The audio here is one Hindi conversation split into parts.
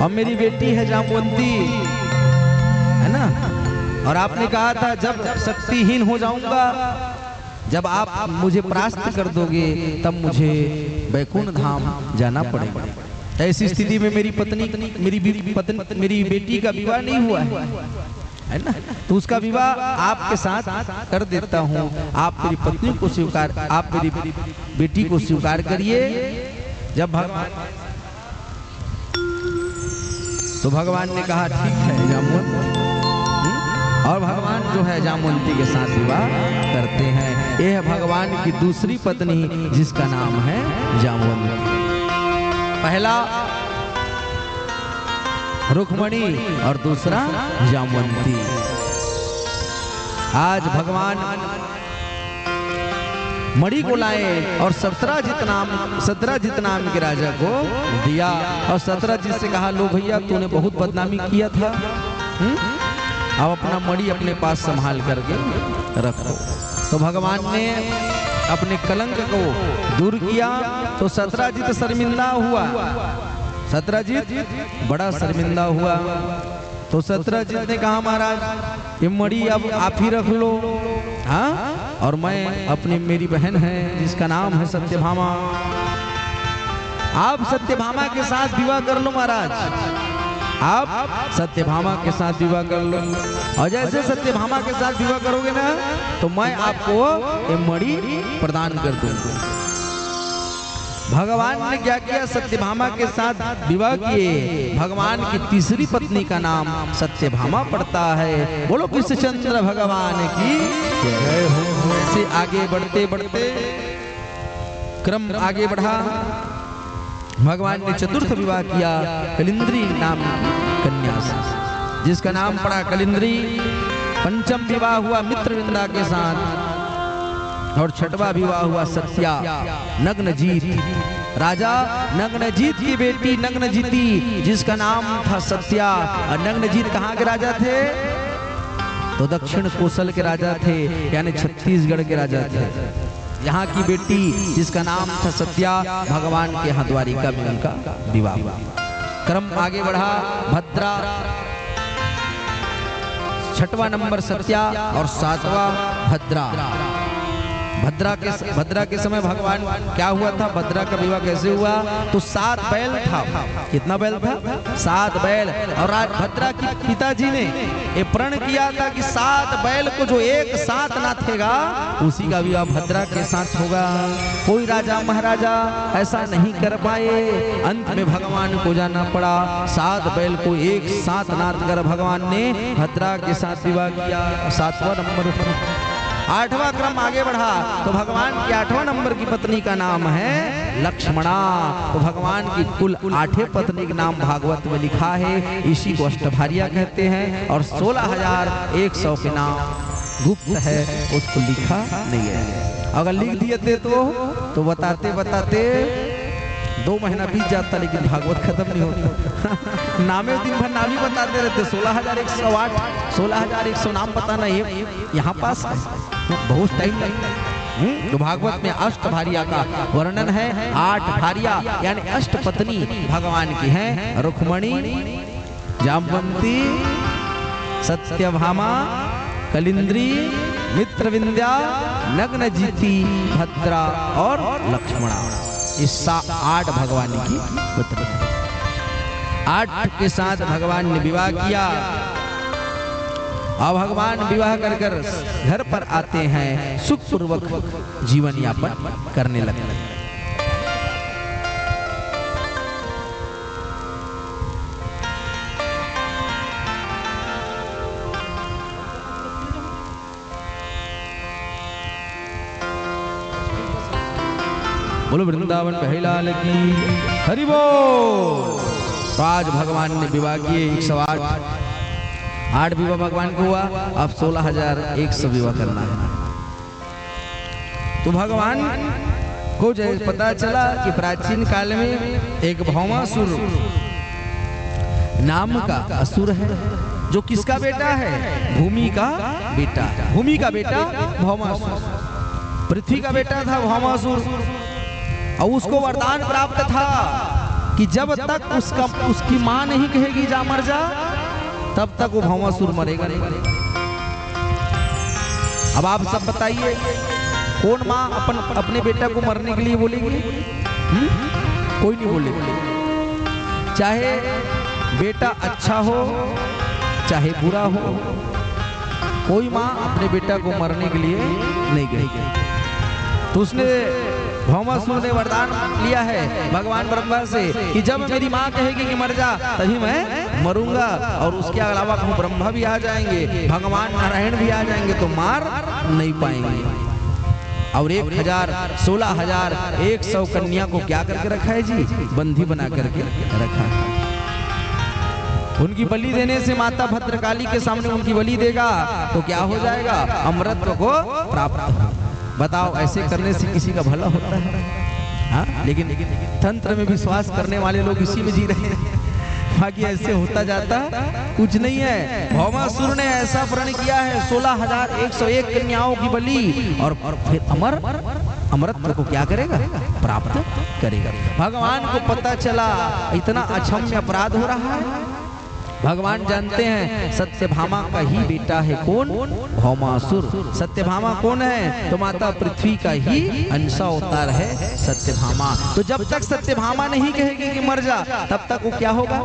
और मेरी बेटी है जामवंती, है ना। और आपने कहा था जब शक्तिहीन हो जाऊंगा, जब आप मुझे परास्त कर दोगे तब मुझे वैकुंठ धाम जाना पड़ेगा। ऐसी स्थिति में मेरी पत्नी मेरी बेटी का विवाह नहीं हुआ है ना, तो उसका विवाह आपके साथ कर देता हूँ। आप मेरी पत्नी को स्वीकार, आप मेरी बेटी को स्वीकार करिए। जब भगवान तो भगवान ने कहा ठीक है जामवंती, और भगवान जो है जामवंती के साथ विवाह करते हैं। यह है भगवान की दूसरी पत्नी जिसका नाम है जामवंती। पहला रुक्मणी और दूसरा जामवंती। आज भगवान मणि को लाए और सत्रजीत नाम के राजा को दिया, और सत्रजीत से कहा लो भैया तूने बहुत बदनामी किया था, अब अपना मणि अपने पास संभाल करके रखो। तो भगवान ने अपने कलंक को दूर किया, तो सत्रजीत शर्मिंदा हुआ, सत्रजीत बड़ा शर्मिंदा हुआ। तो सत्रजीत ने कहा महाराज ये मणि अब आप ही रख लो, हाँ, और मैं अपनी मेरी बहन है जिसका नाम है सत्यभामा, आप सत्यभामा के साथ विवाह कर लो महाराज, आप सत्यभामा के साथ विवाह कर लो। और जैसे सत्यभामा के साथ विवाह करोगे ना तो मैं आपको ये मणि प्रदान कर दूंगा। भगवान ने क्या किया, सत्यभामा के साथ विवाह किए। भगवान की तीसरी पत्नी का नाम सत्यभामा पड़ता है। बोलो कृष्णचंद्र भगवान की जय हो। ऐसे आगे बढ़ते बढ़ते क्रम आगे बढ़ा। भगवान ने चतुर्थ विवाह किया कलिंद्री नाम कन्या से, जिसका नाम पड़ा कलिंद्री। पंचम विवाह हुआ मित्रविंदा के साथ, और छठवा विवाह हुआ सत्या नग्नजीत, राजा नग्नजीत की बेटी नग्नजीती, जिसका नाम था सत्या। और नग्नजीत कहाँ के राजा थे, तो दक्षिण कोसल के राजा थे, यानी छत्तीसगढ़ के राजा थे। यहाँ की बेटी जिसका नाम था सत्या, भगवान के यहाँ द्वारिका में उनका विवाह हुआ। क्रम आगे बढ़ा। भद्रा, छठवां नंबर सत्या और सातवां भद्रा। भद्रा के समय भगवान क्या हुआ था, भद्रा का विवाह कैसे हुआ, तो 7 बैल था। कितना बैल था, 7 बैल। और भद्रा की पिताजी ने ये प्रण किया था कि 7 बैल को जो एक साथ नाथेगा उसी का विवाह भद्रा के साथ होगा। कोई राजा महाराजा ऐसा नहीं कर पाए, अंत में भगवान को जाना पड़ा। 7 बैल को एक साथ नाथ कर भगवान ने भद्रा के साथ विवाह किया। 7वां नंबर। 8वां क्रम आगे बढ़ा, तो भगवान की 8वां नंबर की पत्नी का नाम है लक्ष्मणा। तो भगवान की कुल 8 पत्नी का नाम भागवत में लिखा है, इसी को अष्टभार्या कहते हैं। और 16,100 के नाम गुप्त है, उसको लिखा नहीं है। अगर लिख दिए थे तो बताते बताते 2 महीना बीत जाता, लेकिन भागवत खत्म नहीं होता। नामे दिन भर नाम ही बताते रहते। 16,108 16,100 नाम बताना ये यहाँ पास बहुत टाइम लगता है। तो भागवत में अष्टभार्या का वर्णन है। 8 भार्या यानी अष्टपत्नी भगवान की हैं। रुक्मणी, जामवंती, सत्यभामा, कलिंद्री, मित्रविंद्या, नग्नजीती, भद्रा और लक्ष्मणा। इस 8 भगवान की पत्नी। 8 के साथ भगवान ने विवाह किया। और भगवान विवाह कर कर घर पर आते हैं, सुखपूर्वक जीवन यापन करने लगते हैं। बोलो वृंदावन बहिलाल की हरि बोल। तो आज भगवान ने विवाह किए 108 विवाह भगवान को हुआ। अब 16,100 विवाह करना है। तो भगवान को जब पता चला कि प्राचीन काल में एक भौमासुर नाम का असुर है, जो किसका बेटा है, भूमि का बेटा। भूमि का बेटा भौमासुर, पृथ्वी का बेटा था भौमासुर। और उसको वरदान प्राप्त था कि जब तक उसकी माँ नहीं कहेगी जा मर जा, तब तक वो भौमासुर मरेगा नहीं। अब आप सब बताइए, कौन माँ अपने बेटा को मरने के लिए बोलेगी? कोई नहीं बोलेगी। चाहे बेटा अच्छा हो चाहे बुरा हो, कोई माँ अपने बेटा को मरने के लिए नहीं कहेगी। तो उसने भौमासुर ने वरदान लिया है भगवान ब्रह्मा से कि जब मेरी माँ कहेगी कि मर जा तभी मैं मरूंगा, और उसके अलावा ब्रह्मा भी आ जाएंगे, भगवान नारायण भी आ जाएंगे तो मार नहीं पाएंगे। और 16,100 कन्या को क्या करके रखा है जी? बंदी बना करके रखा है। उनकी बलि देने से माता भद्रकाली के सामने उनकी बलि देगा तो क्या हो जाएगा? अमृत को प्राप्त हो। बताओ, ऐसे करने से किसी का भला होता है? हाँ, लेकिन तंत्र में विश्वास करने वाले लोग इसी में जी रहे हैं, बाकी ऐसे होता जाता कुछ नहीं है। भौमासुर ने ऐसा प्रण किया है 16,101 कन्याओं की बलि, और फिर अमृत को क्या करेगा? प्राप्त करेगा। भगवान को पता चला इतना अक्षम्य अपराध हो रहा है। भगवान जानते हैं सत्यभामा का ही बेटा है कौन? भौमासुर। सत्यभामा कौन है? तो माता पृथ्वी का ही अंशा अवतार है सत्यभामा। तो जब तक सत्यभामा नहीं कहेगी कि मर जा, तब तक वो क्या होगा?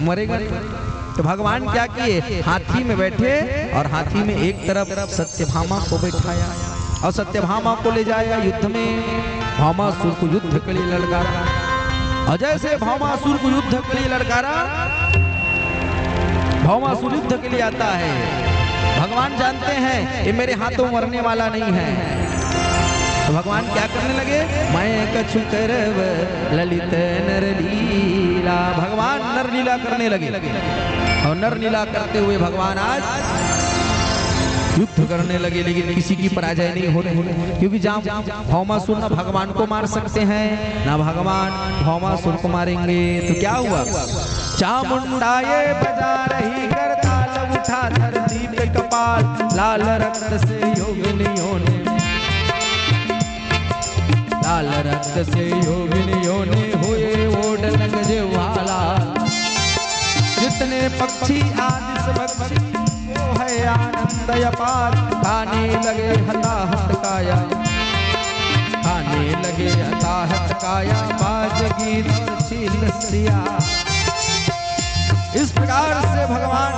मरेगा नहीं। तो भगवान क्या किए? हाथी में बैठे और हाथी में एक तरफ सत्यभामा को बैठाया और सत्यभामा को ले जाया युद्ध में। भौमासुर को युद्ध के लिए ललकारा, और जैसे भौमासुर को युद्ध के लिए ललकारा, भौमासुर युद्ध के लिए आता है। भगवान जानते हैं ये मेरे हाथों मरने वाला नहीं है, तो भगवान क्या करने लगे? मैं कछु करब ललित नरलीला। भगवान नरलीला करने लगे, और नरलीला करते हुए भगवान आज युद्ध करने लगे, लेकिन किसी की पराजय नहीं हो रही, क्योंकि जहाँ भौमासुर ना भगवान को मार सकते हैं ना भगवान भौमासुर को मारेंगे। तो क्या हुआ? चामुंडाए बजा रही करताल, उठा धरती पे कपाल, लाल रक्त से योगिनियों ने, लाल रक्त से योगिनियों ने हुए ओढ़ लग जेवाला। जितने पक्षी आदिश पक्षी वो है आनंद अपार, खाने लगे हताहत काया, खाने लगे हताहत काया, बाज गीत और छील सिया। इस प्रकार से भगवान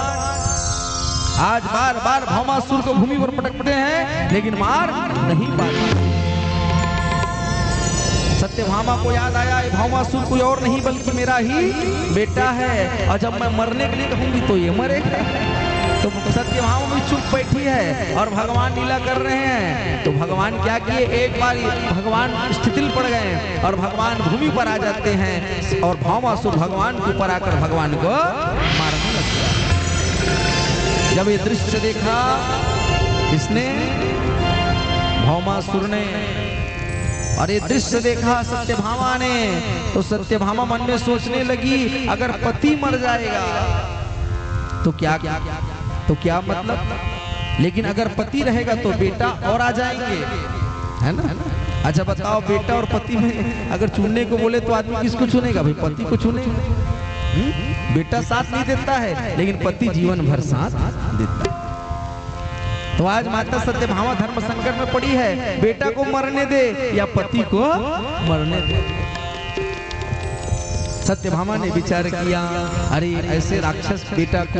आज बार बार भौमासुर को भूमि पर पटकते हैं, लेकिन मार नहीं पाते। सत्यभामा को याद आया ये भौमासुर कोई और नहीं बल्कि मेरा ही बेटा है, और जब मैं मरने के लिए कहूंगी तो ये मरेगा। तो सत्यभामा भी चुप बैठी है और भगवान लीला कर रहे हैं। तो भगवान क्या किए? एक बार भगवान स्थितिल पड़ गए और भगवान भूमि पर आ जाते हैं, और भौमासुर भगवान के ऊपर आकर भगवान को मारने लग गया। जब ये दृश्य देखा इसने, भौमासुर ने, और ये दृश्य देखा सत्यभामा ने, तो सत्यभामा मन में सोचने लगी अगर पति मर जाएगा तो क्या मतलब, लेकिन अगर पति रहेगा तो बेटा और आ जाएंगे, है ना? अच्छा बताओ, बेटा और पति में अगर चुनने को बोले तो आदमी किसको चुनेगा? भाई पति को चुनेगा। बेटा साथ नहीं देता है, लेकिन पति जीवन भर साथ देता है। तो आज माता सत्यभामा धर्म संकट में पड़ी है, बेटा को मरने दे या पति को मरने दे। सत्यभामा ने विचार किया, अरे ऐसे राक्षस बेटा को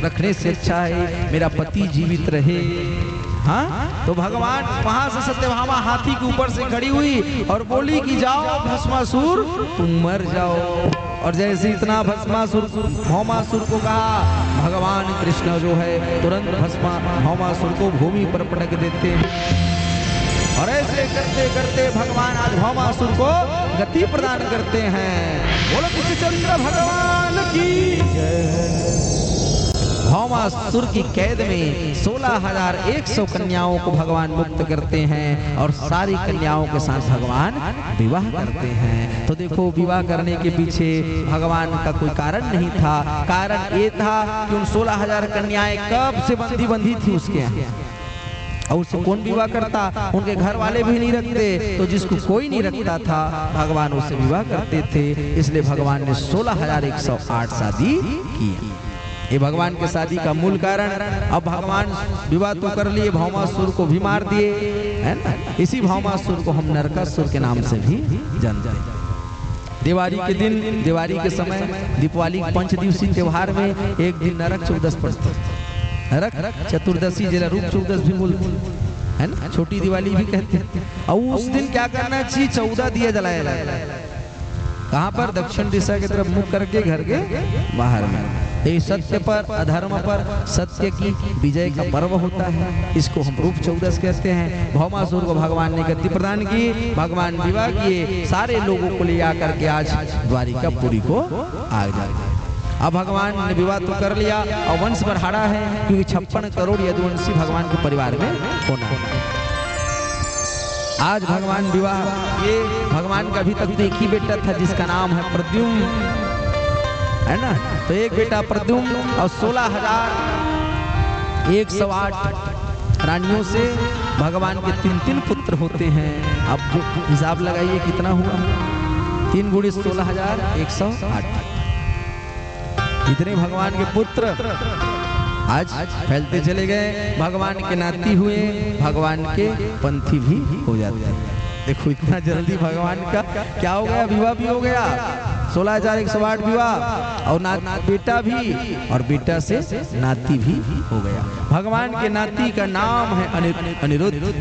रखने से अच्छा है मेरा पति जीवित रहे। हाँ, तो भगवान वहां से सत्यभामा हाथी के ऊपर से खड़ी हुई और बोली कि जाओ भस्मासुर तुम मर जाओ। और जैसे इतना भस्मासुर भौमासुर को कहा, भगवान कृष्ण जो है तुरंत भौमासुर को भूमि पर पटक देते हैं, और ऐसे करते करते भगवान आज भौमासुर को गति प्रदान करते हैं। बोलो कृष्णचंद्र भगवान की जय। भौमासुर की कैद में 16,100 कन्याओं को भगवान मुक्त करते हैं, और सारी कन्याओं के साथ भगवान विवाह करते हैं। तो देखो, विवाह करने के पीछे भगवान का कोई कारण नहीं था। कारण ये था कि उन 16,000 कन्याएं कब से बंधी थी उसके यहाँ, और उससे कौन विवाह करता? उनके घर वाले भी नहीं रखते, तो जिसको कोई नहीं रखता था भगवान उससे विवाह करते थे। इसलिए भगवान ने 16,108 शादी की। ये भगवान के शादी का मूल कारण। अब भगवान विवाह तो कर लिए, भौमासुर को भी मार दिए, है ना। इसी भौमासुर को हम नरकासुर के नाम से भी जानते हैं। दिवाली के दिन, दिवाली के समय, दीपावली 5 दिवसीय त्योहार में एक दिन नरक चतुर्दश पड़ती है। नरक चतुर्दशी जिला रूप चतुर्दश भी बोलते है ना, छोटी दिवाली भी कहते हैं। और उस दिन क्या करना चाहिए? 14 दिया जलाया जाए। कहाँ पर? दक्षिण दिशा की तरफ मुख करके घर के बाहर में। ये सत्य पर, अधर्म पर सत्य की विजय का पर्व होता है। इसको हम रूप चौदस कहते हैं। भौमासुर को भगवान ने गति प्रदान की, भगवान विवाह किए, सारे लोगों को ले आकर के आज द्वारिकापुरी को आ जाए। अब भगवान ने विवाह तो कर लिया और वंश बढ़ाड़ा है, क्योंकि 56 करोड़ यदुवंशी भगवान के परिवार में होना है। आज भगवान विवाह, ये भगवान का अभी तक एक ही बेटा था जिसका नाम है प्रद्युम्न, है ना। तो एक बेटा प्रद्युम्न और 16,108 रानियों से भगवान के 3 पुत्र होते हैं। अब जो हिसाब लगाइए कितना हुआ? 3 गुणे 16,108। इतने भगवान के पुत्र आज फैलते चले गए। भगवान के नाती हुए, भगवान के पंथी भी हो जाते हैं। देखो इतना जल्दी भगवान का क्या हो गया? विवाह भी हो गया। 16,108 विवाह और बेटा भी, और बेटा से नाती भी हो गया। भगवान के नाती का नाम है अनिरुद्ध।